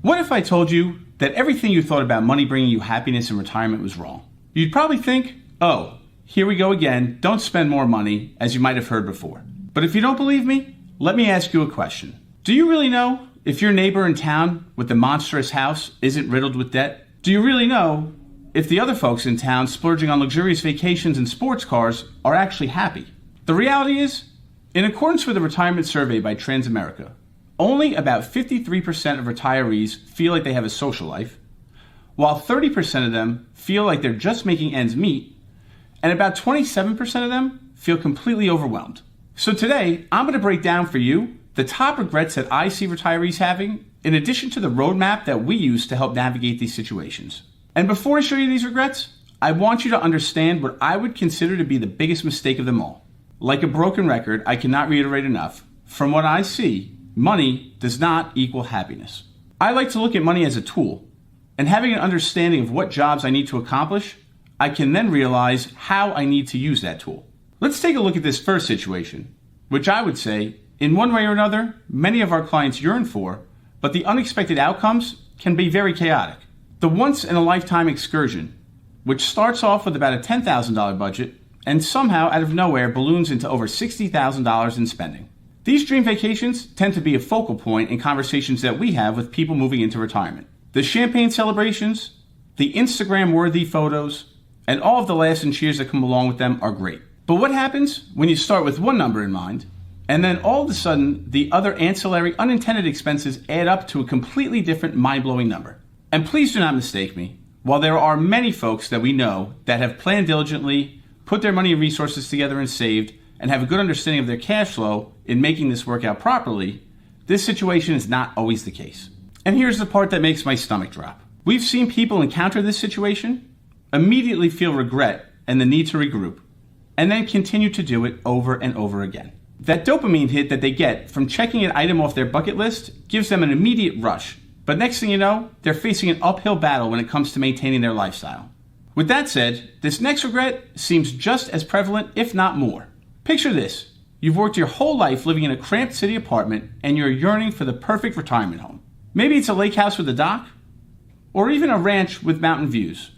What if I told you that everything you thought about money bringing you happiness in retirement was wrong? You'd probably think, oh, here we go again, don't spend more money, as you might have heard before. But if you don't believe me, let me ask you a question. Do you really know if your neighbor in town with the monstrous house isn't riddled with debt? Do you really know if the other folks in town splurging on luxurious vacations and sports cars are actually happy? The reality is, in accordance with a retirement survey by Transamerica, only about 53% of retirees feel like they have a social life, while 30% of them feel like they're just making ends meet, and about 27% of them feel completely overwhelmed. So today, I'm going to break down for you the top regrets that I see retirees having, in addition to the roadmap that we use to help navigate these situations. And before I show you these regrets, I want you to understand what I would consider to be the biggest mistake of them all. Like a broken record, I cannot reiterate enough. From what I see, money does not equal happiness. I like to look at money as a tool, and having an understanding of what jobs I need to accomplish, I can then realize how I need to use that tool. Let's take a look at this first situation, which I would say, in one way or another, many of our clients yearn for, but the unexpected outcomes can be very chaotic. The once-in-a-lifetime excursion, which starts off with about a $10,000 budget and somehow out of nowhere balloons into over $60,000 in spending. These dream vacations tend to be a focal point in conversations that we have with people moving into retirement. The champagne celebrations, the Instagram-worthy photos, and all of the laughs and cheers that come along with them are great. But what happens when you start with one number in mind, and then all of a sudden the other ancillary unintended expenses add up to a completely different mind-blowing number? And please do not mistake me. While there are many folks that we know that have planned diligently, put their money and resources together and saved, and have a good understanding of their cash flow in making this work out properly, this situation is not always the case. And here's the part that makes my stomach drop. We've seen people encounter this situation, immediately feel regret and the need to regroup, and then continue to do it over and over again. That dopamine hit that they get from checking an item off their bucket list gives them an immediate rush, but next thing you know, they're facing an uphill battle when it comes to maintaining their lifestyle. With that said, this next regret seems just as prevalent, if not more. Picture this. You've worked your whole life living in a cramped city apartment and you're yearning for the perfect retirement home. Maybe it's a lake house with a dock, or even a ranch with mountain views.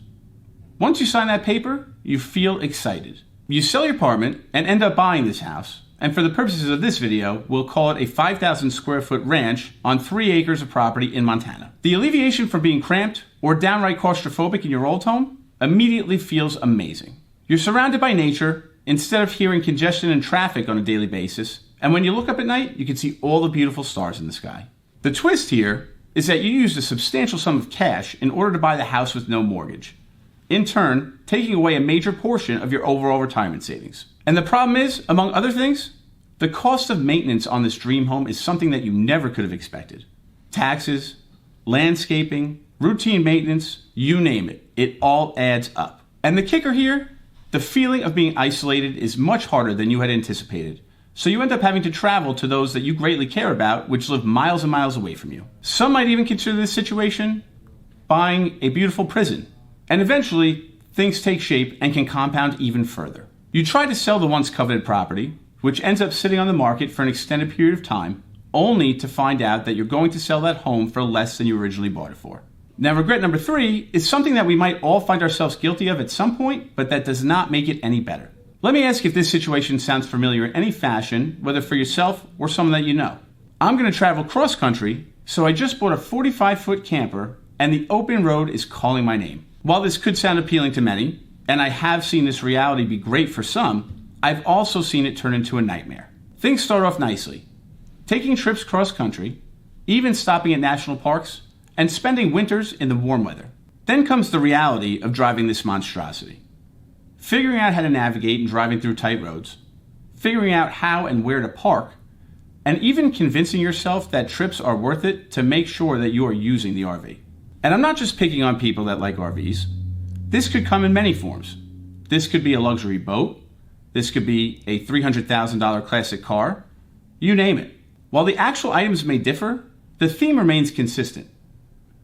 Once you sign that paper, you feel excited. You sell your apartment and end up buying this house, and for the purposes of this video, we'll call it a 5,000 square foot ranch on 3 acres of property in Montana. The alleviation from being cramped or downright claustrophobic in your old home immediately feels amazing. You're surrounded by nature instead of hearing congestion and traffic on a daily basis, and when you look up at night, you can see all the beautiful stars in the sky. The twist here is that you used a substantial sum of cash in order to buy the house with no mortgage, in turn taking away a major portion of your overall retirement savings. And the problem is, among other things, the cost of maintenance on this dream home is something that you never could have expected. Taxes, landscaping, routine maintenance, you name it, it all adds up. And the kicker here, the feeling of being isolated is much harder than you had anticipated. So you end up having to travel to those that you greatly care about, which live miles and miles away from you. Some might even consider this situation buying a beautiful prison. And eventually, things take shape and can compound even further. You try to sell the once coveted property, which ends up sitting on the market for an extended period of time, only to find out that you're going to sell that home for less than you originally bought it for. Now, regret number 3 is something that we might all find ourselves guilty of at some point, but that does not make it any better. Let me ask if this situation sounds familiar in any fashion, whether for yourself or someone that you know. I'm going to travel cross country, so I just bought a 45-foot camper, and the open road is calling my name. While this could sound appealing to many, and I have seen this reality be great for some, I've also seen it turn into a nightmare. Things start off nicely. Taking trips cross country, even stopping at national parks, and spending winters in the warm weather. Then comes the reality of driving this monstrosity. Figuring out how to navigate and driving through tight roads, figuring out how and where to park, and even convincing yourself that trips are worth it to make sure that you are using the RV. And I'm not just picking on people that like RVs. This could come in many forms. This could be a luxury boat. This could be a $300,000 classic car. You name it. While the actual items may differ, the theme remains consistent.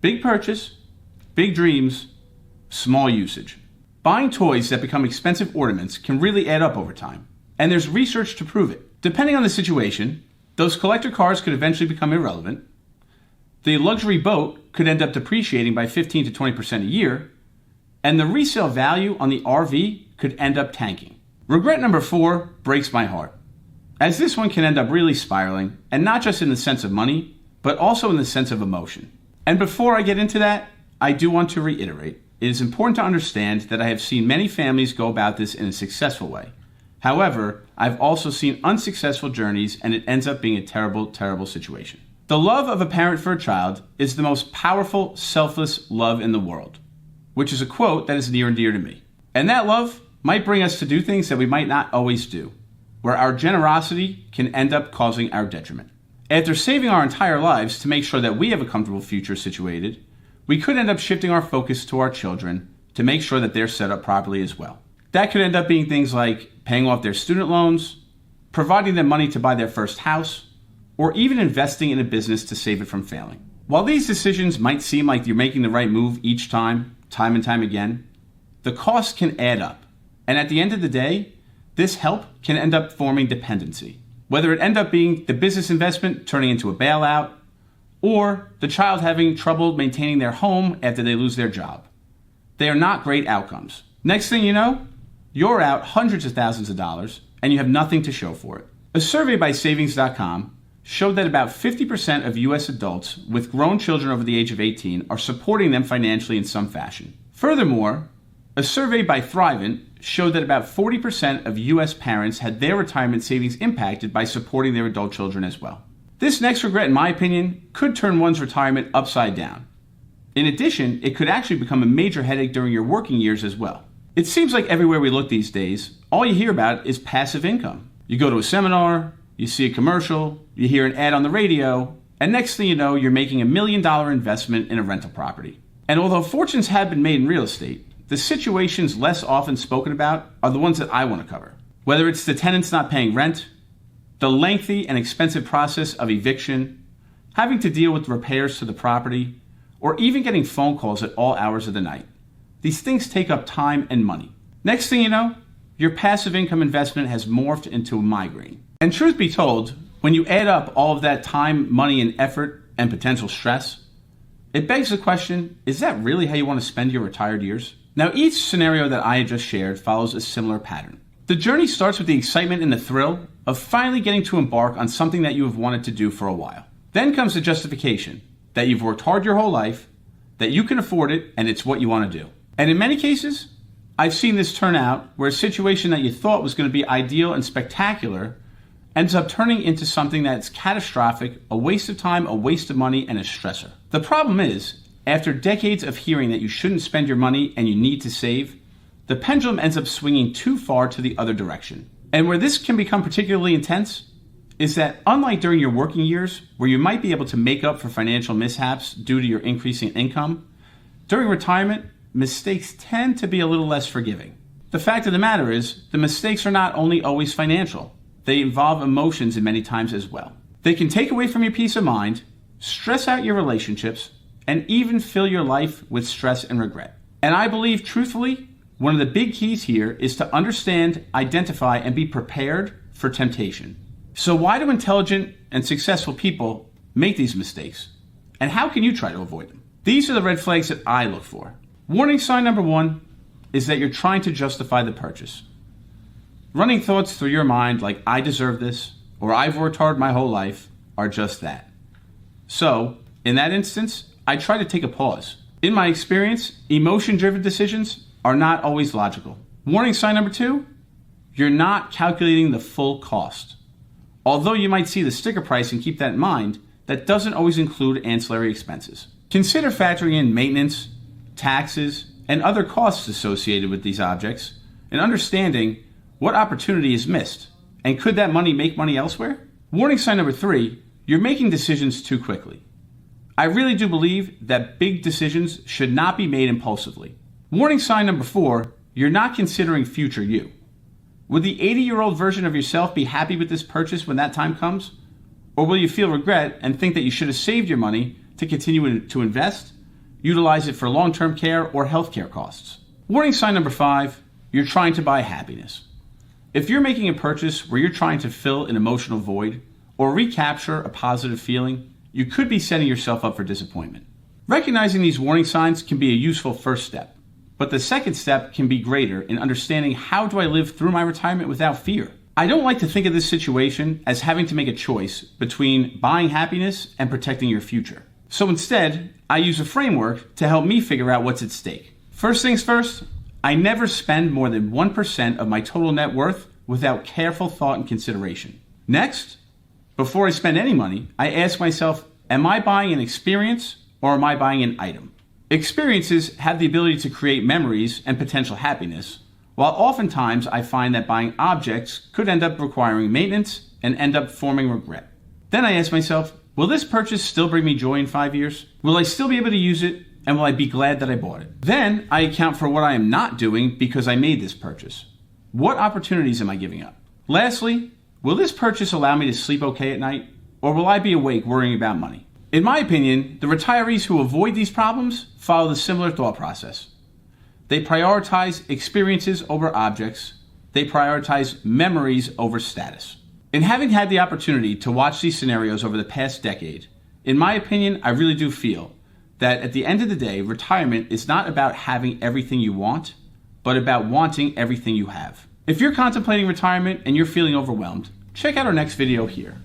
Big purchase, big dreams, small usage. Buying toys that become expensive ornaments can really add up over time, and there's research to prove it. Depending on the situation, those collector cars could eventually become irrelevant. The luxury boat could end up depreciating by 15 to 20% a year, and the resale value on the RV could end up tanking. Regret number 4 breaks my heart, as this one can end up really spiraling, and not just in the sense of money, but also in the sense of emotion. And before I get into that, I do want to reiterate, it is important to understand that I have seen many families go about this in a successful way. However, I've also seen unsuccessful journeys, and it ends up being a terrible, terrible situation. The love of a parent for a child is the most powerful, selfless love in the world, which is a quote that is near and dear to me. And that love might bring us to do things that we might not always do, where our generosity can end up causing our detriment. After saving our entire lives to make sure that we have a comfortable future situated, we could end up shifting our focus to our children to make sure that they're set up properly as well. That could end up being things like paying off their student loans, providing them money to buy their first house, or even investing in a business to save it from failing. While these decisions might seem like you're making the right move each time and time again, the costs can add up. And at the end of the day, this help can end up forming dependency. Whether it end up being the business investment turning into a bailout, or the child having trouble maintaining their home after they lose their job. They are not great outcomes. Next thing you know, you're out hundreds of thousands of dollars and you have nothing to show for it. A survey by Savings.com showed that about 50% of U.S. adults with grown children over the age of 18 are supporting them financially in some fashion. Furthermore, a survey by Thrivent showed that about 40% of U.S. parents had their retirement savings impacted by supporting their adult children as well. This next regret, in my opinion, could turn one's retirement upside down. In addition, it could actually become a major headache during your working years as well. It seems like everywhere we look these days, all you hear about is passive income. You go to a seminar, you see a commercial, you hear an ad on the radio, and next thing you know, you're making $1 million investment in a rental property. And although fortunes have been made in real estate, the situations less often spoken about are the ones that I want to cover. Whether it's the tenants not paying rent, the lengthy and expensive process of eviction, having to deal with repairs to the property, or even getting phone calls at all hours of the night. These things take up time and money. Next thing you know, your passive income investment has morphed into a migraine. And truth be told, when you add up all of that time, money, and effort and potential stress, it begs the question, is that really how you want to spend your retired years? Now, each scenario that I had just shared follows a similar pattern. The journey starts with the excitement and the thrill of finally getting to embark on something that you have wanted to do for a while. Then comes the justification that you've worked hard your whole life, that you can afford it, and it's what you want to do. And in many cases, I've seen this turn out where a situation that you thought was going to be ideal and spectacular ends up turning into something that's catastrophic, a waste of time, a waste of money, and a stressor. The problem is, after decades of hearing that you shouldn't spend your money and you need to save, the pendulum ends up swinging too far to the other direction. And where this can become particularly intense is that unlike during your working years, where you might be able to make up for financial mishaps due to your increasing income, during retirement, mistakes tend to be a little less forgiving. The fact of the matter is, the mistakes are not only always financial, they involve emotions in many times as well. They can take away from your peace of mind, stress out your relationships, and even fill your life with stress and regret. And I believe, truthfully, one of the big keys here is to understand, identify, and be prepared for temptation. So why do intelligent and successful people make these mistakes? And how can you try to avoid them? These are the red flags that I look for. Warning sign number 1 is that you're trying to justify the purchase. Running thoughts through your mind like, I deserve this, or I've worked hard my whole life, are just that. So, in that instance, I try to take a pause. In my experience, emotion-driven decisions are not always logical. Warning sign number 2, you're not calculating the full cost. Although you might see the sticker price and keep that in mind, that doesn't always include ancillary expenses. Consider factoring in maintenance, taxes, and other costs associated with these objects, and understanding what opportunity is missed, and could that money make money elsewhere? Warning sign number 3, you're making decisions too quickly. I really do believe that big decisions should not be made impulsively. Warning sign number 4, you're not considering future you. Would the 80-year-old version of yourself be happy with this purchase when that time comes? Or will you feel regret and think that you should have saved your money to continue to invest, utilize it for long-term care or healthcare costs? Warning sign number 5, you're trying to buy happiness. If you're making a purchase where you're trying to fill an emotional void or recapture a positive feeling, you could be setting yourself up for disappointment. Recognizing these warning signs can be a useful first step, but the second step can be greater in understanding how do I live through my retirement without fear. I don't like to think of this situation as having to make a choice between buying happiness and protecting your future. So instead, I use a framework to help me figure out what's at stake. First things first, I never spend more than 1% of my total net worth without careful thought and consideration. Next, before I spend any money, I ask myself, am I buying an experience or am I buying an item? Experiences have the ability to create memories and potential happiness, while oftentimes I find that buying objects could end up requiring maintenance and end up forming regret. Then I ask myself, will this purchase still bring me joy in 5 years? Will I still be able to use it? And will I be glad that I bought it? Then I account for what I am not doing because I made this purchase. What opportunities am I giving up? Lastly, will this purchase allow me to sleep okay at night? Or will I be awake worrying about money? In my opinion, the retirees who avoid these problems follow the similar thought process. They prioritize experiences over objects. They prioritize memories over status. In having had the opportunity to watch these scenarios over the past decade, in my opinion, I really do feel that at the end of the day, retirement is not about having everything you want, but about wanting everything you have. If you're contemplating retirement and you're feeling overwhelmed, check out our next video here.